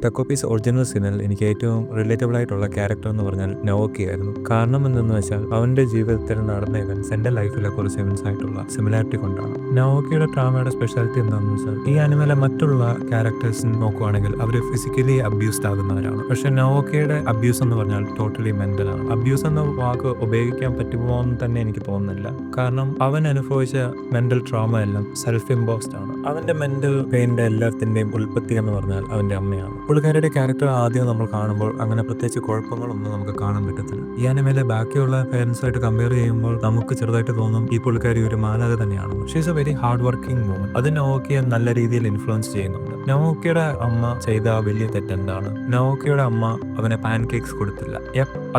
ടക്കോപ്പീസ് original Sinil എനിക്ക് ഏറ്റവും relatable ആയിട്ടുള്ള ക്യാരക്ടർ എന്ന് പറഞ്ഞാൽ നവോക്കി ആയിരുന്നു. കാരണം എന്തെന്ന് വെച്ചാൽ അവന്റെ ജീവിതത്തിൽ നടന്ന ഇവൻസ് എന്റെ ലൈഫിലെ കുറച്ച് ഇവൻസ് ആയിട്ടുള്ള സിമിലാരിറ്റി കൊണ്ടാണ്. നവോക്കിയുടെ ഡ്രാമയുടെ സ്പെഷ്യാലിറ്റി എന്താണെന്ന് വെച്ചാൽ ഈ ആനിമയിലെ മറ്റുള്ള ക്യാരക്ടേഴ്സിന് നോക്കുവാണെങ്കിൽ അവർ ഫിസിക്കലി അബ്യൂസ്ഡ് ആകുന്നവരാണ്. പക്ഷെ നവോക്കിയുടെ അബ്യൂസ് എന്ന് പറഞ്ഞാൽ ടോട്ടലി മെന്റൽ ആണ്. അബ്യൂസ് എന്ന വാക്ക് ഉപയോഗിക്കാൻ പറ്റുമോ എന്ന് തന്നെ എനിക്ക് തോന്നുന്നില്ല. കാരണം അവൻ അനുഭവിച്ച മെന്റൽ ട്രോമ എല്ലാം സെൽഫ് ഇമ്പോസ്ഡ് ആണ്. അവന്റെ മെന്റൽ പെയിന്റെ എല്ലാത്തിന്റെയും ഉൽപ്പത്തി എന്ന് പറഞ്ഞാൽ അവന്റെ അമ്മയാണ്. പുള്ളിക്കാരുടെ ക്യാരക്ടർ ആദ്യം നമ്മൾ കാണുമ്പോൾ അങ്ങനെ പ്രത്യേകിച്ച് കുഴപ്പങ്ങളൊന്നും നമുക്ക് കാണാൻ പറ്റത്തില്ല. ഈ ആനിമയിലെ ബാക്കിയുള്ള പേരൻസുമായിട്ട് കമ്പയർ ചെയ്യുമ്പോൾ നമുക്ക് ചെറുതായിട്ട് തോന്നും ഈ പുള്ളിക്കാരി ഒരു മാലാക തന്നെയാണ്. She is A very hard working woman. അത് നവോക്കിയെ നല്ല രീതിയിൽ ഇൻഫ്ലുവൻസ് ചെയ്യുന്നുണ്ട്. നവോക്കിയുടെ അമ്മ ചെയ്ത വലിയ തെറ്റെന്താണ്? നവോക്കിയുടെ അമ്മ അവനെ പാൻ കേക്ക്സ് കൊടുത്തില്ല.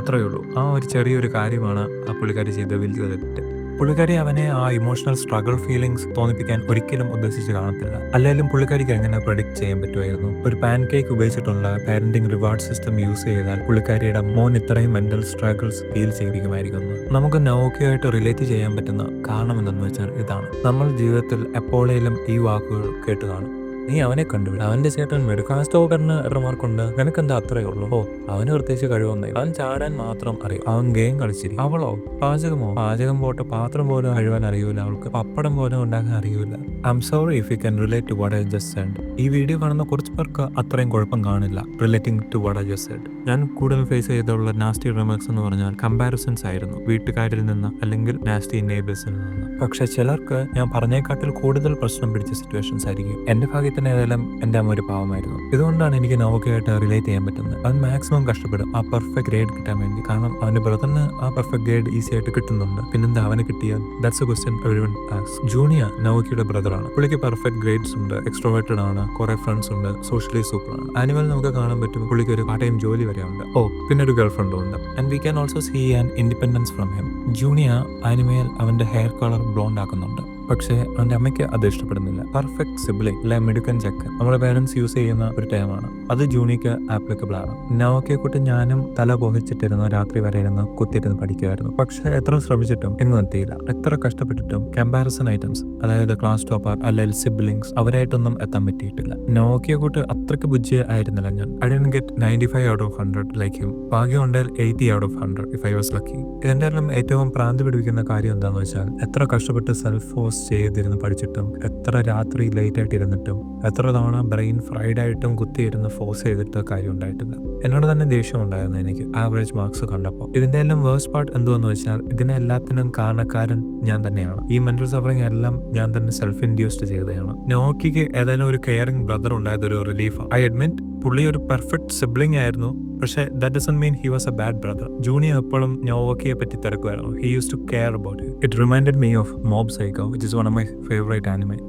അത്രയേ ഉള്ളൂ. ആ ഒരു ചെറിയൊരു കാര്യമാണ് ആ പുള്ളിക്കാരി ചെയ്ത വലിയ തെറ്റ്. പുള്ളിക്കാരി അവനെ ആ ഇമോഷണൽ സ്ട്രഗിൾ ഫീലിംഗ്സ് തോന്നിപ്പിക്കാൻ ഒരിക്കലും ഉദ്ദേശിച്ച് കാണത്തില്ല. അല്ലെങ്കിലും പുള്ളിക്കാരിക്ക് എങ്ങനെ പ്രൊഡിക്റ്റ് ചെയ്യാൻ പറ്റുമായിരുന്നു? ഒരു പാൻ കേക്ക് ഉപയോഗിച്ചിട്ടുള്ള പാരന്റിംഗ് റിവാർഡ് സിസ്റ്റം യൂസ് ചെയ്താൽ പുള്ളിക്കാരിയുടെ മോൻ ഇത്രയും മെന്റൽ സ്ട്രഗിൾസ് ഫീൽ ചെയ്യിപ്പിക്കുമായിരിക്കുന്നു. നമുക്ക് നവോക്കിയായിട്ട് റിലേറ്റ് ചെയ്യാൻ പറ്റുന്ന കാരണം എന്തെന്ന് വെച്ചാൽ ഇതാണ്. നമ്മൾ ജീവിതത്തിൽ എപ്പോഴേലും ഈ വാക്കുകൾ കേട്ട് കാണും. നീ അവനെ കണ്ടുപിടി, അവന്റെ ചേട്ടൻ മെഡിക്കൽ സ്റ്റോക്കറിന് റിമാർക്കുണ്ട്, നിനക്കെന്താ അത്രയേ ഉള്ളൂ? അവന് പ്രത്യേകിച്ച് കഴിവൊന്നും, അവൻ ചാടാൻ മാത്രം അറിയും, അവൻ ഗെയിം കളിച്ചിരി. അവളോ പാചകം പോട്ട് പാത്രം പോലും കഴുകാൻ അറിയൂല, അവൾക്ക് പപ്പടം പോലും ഉണ്ടാക്കാൻ അറിയൂല. I am sorry if you can relate to what I just said. ഈ വീഡിയോ കാണുന്ന കുറച്ച് പേർക്ക് അത്രയും കുഴപ്പം കാണില്ല relating to what I just said. ഞാൻ കൂടുതൽ ഫേസ് ചെയ്തുള്ള നാസ്റ്റി റിമാർക്സ് എന്ന് പറഞ്ഞാൽ കമ്പാരിസൺസ് ആയിരുന്നു, വീട്ടുകാരിൽ നിന്ന് അല്ലെങ്കിൽ നാസ്റ്റി നെയ്ബേഴ്സിൽ നിന്ന്. പക്ഷെ ചിലർക്ക് ഞാൻ പറഞ്ഞേക്കാട്ടിൽ കൂടുതൽ പ്രശ്നം പിടിച്ച സിറ്റുവേഷൻസ് ആയിരിക്കും. എന്റെ ഭാഗ്യത്തിന് ഏതായാലും എന്റെ അമ്മ ഒരു പാവമായിരുന്നു. ഇതുകൊണ്ടാണ് എനിക്ക് നവോക്കിയായിട്ട് റിലേറ്റ് ചെയ്യാൻ പറ്റുന്നത്. അവൻ മാക്സിമം കഷ്ടപ്പെടും ആ പെർഫെക്റ്റ് ഗ്രേഡ് കിട്ടാൻ വേണ്ടി. കാരണം അവന്റെ ബ്രദറിന് ആ പെർഫെക്റ്റ് ഗ്രേഡ് ഈസി ആയിട്ട് കിട്ടുന്നുണ്ട്. പിന്നെന്താ അവന് കിട്ടിയാൽ? That's a question everyone asks. Junior നവോക്കിയുടെ ബ്രദറാണ്. പുള്ളിക്ക് പെർഫെക്റ്റ് ഗ്രേഡ്സ് ഉണ്ട്, എക്സ്ട്രോവേർട്ടഡ് ആണ്, കുറെ ഫ്രണ്ട്സ് ഉണ്ട്, സോഷ്യലി സൂപ്പർ ആണ്. ആനിമൽ നമുക്ക് കാണാൻ പറ്റും പുള്ളിക്ക് ഒരു പാർട്ട് ടൈം ജോലി വരെ ഉണ്ട്. പിന്നെ ഒരു ഗേൾ ഫ്രണ്ടും ഉണ്ട്. And we can also see an independence from him. Junior ആനിമയിൽ അവന്റെ ഹെയർ കളർ ബ്ലോണ്ട് ആക്കുന്നുണ്ട്. പക്ഷേ അവന്റെ അമ്മയ്ക്ക് അത് ഇഷ്ടപ്പെടുന്നില്ല. പെർഫെക്റ്റ് സിബ്ലിംഗ് അല്ലെ മിടുക്കൻ ചെക്കൻ നമ്മുടെ പേരൻസ് യൂസ് ചെയ്യുന്ന ഒരു ടേമാണ്. അത് ജൂനിക്ക് ആപ്ലിക്കബിൾ ആണ്. നവോക്കിയെ കൂട്ട് ഞാനും തല പോഹിച്ചിട്ടിരുന്നു, രാത്രി വരെ ഇരുന്ന് കുത്തിയിരുന്ന് പഠിക്കുമായിരുന്നു. പക്ഷെ എത്ര ശ്രമിച്ചിട്ടും എങ്ങും എത്തിയില്ല. എത്ര കഷ്ടപ്പെട്ടിട്ടും കമ്പാരിസൺ ഐറ്റംസ്, അതായത് ക്ലാസ് ടോപ്പർ അല്ലെങ്കിൽ സിബ്ലിംഗ്സ്, അവരായിട്ടൊന്നും എത്താൻ പറ്റിയിട്ടില്ല. നവോക്കിയെ കൂട്ട് അത്രയ്ക്ക് ബുദ്ധി ആയിരുന്നില്ല ഞാൻ. I didn't get 95 out of 100 like him. ഭാഗ്യം ഉണ്ടെങ്കിൽ 80 out of 100 if I was lucky. ഇതിന്റെ എല്ലാം ഏറ്റവും പ്രാന്തി പിടിപ്പിക്കുന്ന കാര്യം എന്താണെന്ന് വെച്ചാൽ എത്ര കഷ്ടപ്പെട്ട് സെൽഫ് ഫോഴ്സ് ചെയ്തിരുന്ന് പഠിച്ചിട്ടും, എത്ര രാത്രി ലേറ്റ് ആയിട്ട് ഇരുന്നിട്ടും, എത്ര തവണ ബ്രെയിൻ ഫ്രൈഡ് ആയിട്ടും കുത്തിയിരുന്ന് ഫോഴ്സ് ചെയ്തിട്ട് കാര്യം ഉണ്ടായിട്ടില്ല. എന്നോട് തന്നെ ദേഷ്യം ഉണ്ടായിരുന്നു എനിക്ക് ആവറേജ് മാർക്സ് കണ്ടപ്പോൾ. ഇതിന്റെ എല്ലാം വേഴ്സ്റ്റ് പാർട്ട് എന്തുവെന്ന് വെച്ചാൽ ഇതിനെ എല്ലാത്തിനും കാരണക്കാരൻ ഞാൻ തന്നെയാണ്. ഈ മെന്റൽ സഫറിങ് എല്ലാം ഞാൻ തന്നെ സെൽഫ് ഇൻഡ്യൂസ്ഡ് ചെയ്തതാണ്. നവോക്കിക്ക് ഏതായാലും ഒരു കെയറിംഗ് ബ്രദർ ഉണ്ടായത് ഒരു റിലീഫ്. ഐ അഡ്മിറ്റ് പുള്ളി ഒരു പെർഫെക്റ്റ് സിബ്ലിംഗ് ആയിരുന്നു. പക്ഷേ that doesn't mean he was a bad brother. Junior എപ്പോഴും നവോക്കിയെ പറ്റി തിരക്കുമായിരുന്നു. He use to care about it. It reminded me of Mob Psycho, which is one of my favourite anime.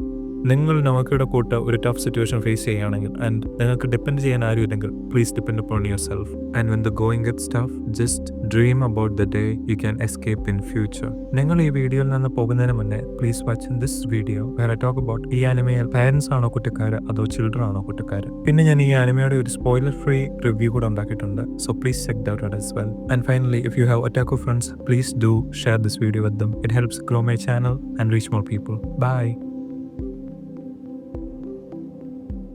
നിങ്ങൾ നവോക്കിയുടെ കൂട്ട് ഒരു ടഫ് സിറ്റുവേഷൻ ഫേസ് ചെയ്യുകയാണെങ്കിൽ and നിങ്ങൾക്ക് ഡിപ്പെൻഡ് ചെയ്യാൻ ആരും ഇല്ലെങ്കിൽ, please depend upon your self. And when the going gets tough, just dream about the day you can escape in future. നിങ്ങൾ ഈ വീഡിയോയിൽ നിന്ന് പോകുന്നതിന് മുന്നേ please watch this video where I talk about ഈ ആനിമയിൽ പാരൻസ് ആണോ കുറ്റക്കാര് അതോ ചിൽഡ്രൻ ആണോ കുറ്റക്കാര്. പിന്നെ ഞാൻ ഈ ആനിമയുടെ ഒരു സ്പോയിലർ ഫ്രീ റിവ്യൂ കൂടെ ഉണ്ടാക്കിയിട്ടുണ്ട്. So please check out it as well. And finally, if you have otaku friends, please do share this video with them. It helps grow my channel and reach more people. Bye.